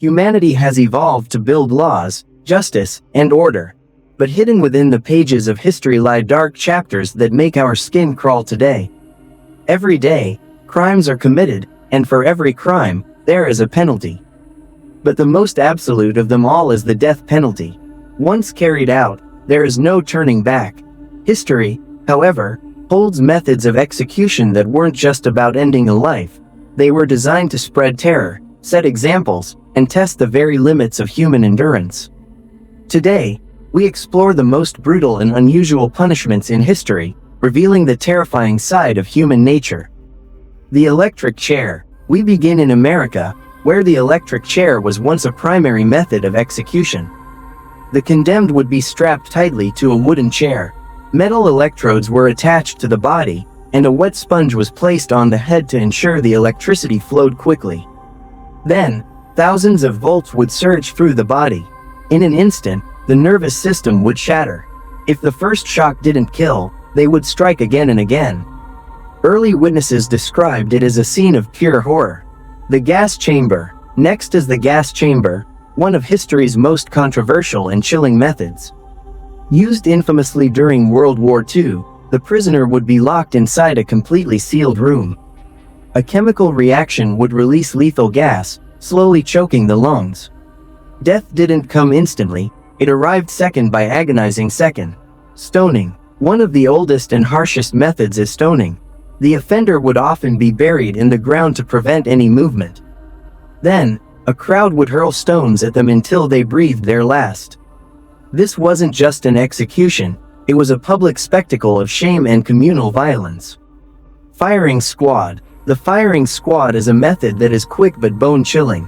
Humanity has evolved to build laws, justice, and order. But hidden within the pages of history lie dark chapters that make our skin crawl today. Every day, crimes are committed, and for every crime, there is a penalty. But the most absolute of them all is the death penalty. Once carried out, there is no turning back. History, however, holds methods of execution that weren't just about ending a life. They were designed to spread terror, set examples, and test the very limits of human endurance. Today, we explore the most brutal and unusual punishments in history, revealing the terrifying side of human nature. The electric chair. We begin in America, where the electric chair was once a primary method of execution. The condemned would be strapped tightly to a wooden chair. Metal electrodes were attached to the body, and a wet sponge was placed on the head to ensure the electricity flowed quickly. Then, thousands of volts would surge through the body. In an instant, the nervous system would shatter. If the first shock didn't kill, they would strike again and again. Early witnesses described it as a scene of pure horror. The gas chamber. Next is the gas chamber, one of history's most controversial and chilling methods. Used infamously during World War II, the prisoner would be locked inside a completely sealed room. A chemical reaction would release lethal gas, slowly choking the lungs. Death didn't come instantly, it arrived second by agonizing second. Stoning. One of the oldest and harshest methods is stoning. The offender would often be buried in the ground to prevent any movement. Then, a crowd would hurl stones at them until they breathed their last. This wasn't just an execution, it was a public spectacle of shame and communal violence. Firing squad. The firing squad is a method that is quick but bone-chilling.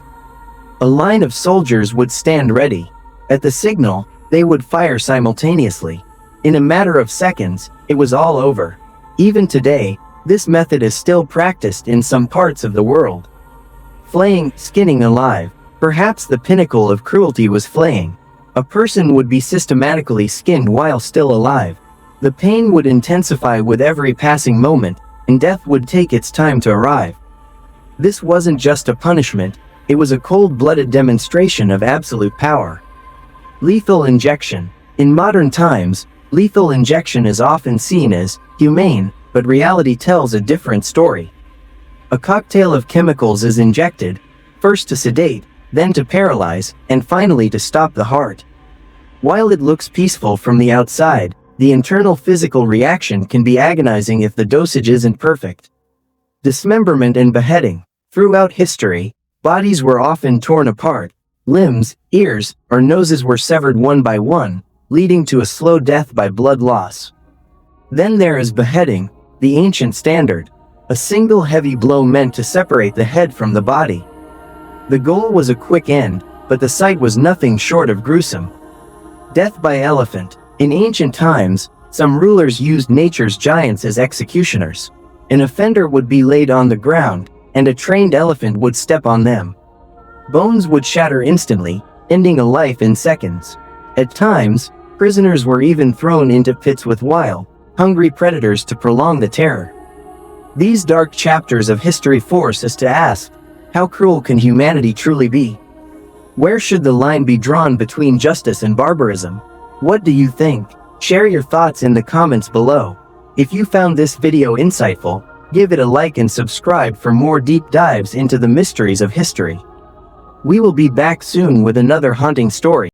A line of soldiers would stand ready. At the signal, they would fire simultaneously. In a matter of seconds, it was all over. Even today, this method is still practiced in some parts of the world. Flaying, skinning alive. Perhaps the pinnacle of cruelty was flaying. A person would be systematically skinned while still alive. The pain would intensify with every passing moment, and death would take its time to arrive. This wasn't just a punishment, it was a cold-blooded demonstration of absolute power. Lethal injection. In modern times, lethal injection is often seen as humane, but reality tells a different story. A cocktail of chemicals is injected, first to sedate, then to paralyze, and finally to stop the heart. While it looks peaceful from the outside, the internal physical reaction can be agonizing if the dosage isn't perfect. Dismemberment and beheading. Throughout history, bodies were often torn apart, limbs, ears, or noses were severed one by one, leading to a slow death by blood loss. Then there is beheading, the ancient standard, a single heavy blow meant to separate the head from the body. The goal was a quick end, but the sight was nothing short of gruesome. Death by elephant. In ancient times, some rulers used nature's giants as executioners. An offender would be laid on the ground, and a trained elephant would step on them. Bones would shatter instantly, ending a life in seconds. At times, prisoners were even thrown into pits with wild, hungry predators to prolong the terror. These dark chapters of history force us to ask, how cruel can humanity truly be? Where should the line be drawn between justice and barbarism? What do you think? Share your thoughts in the comments below. If you found this video insightful, give it a like and subscribe for more deep dives into the mysteries of history. We will be back soon with another haunting story.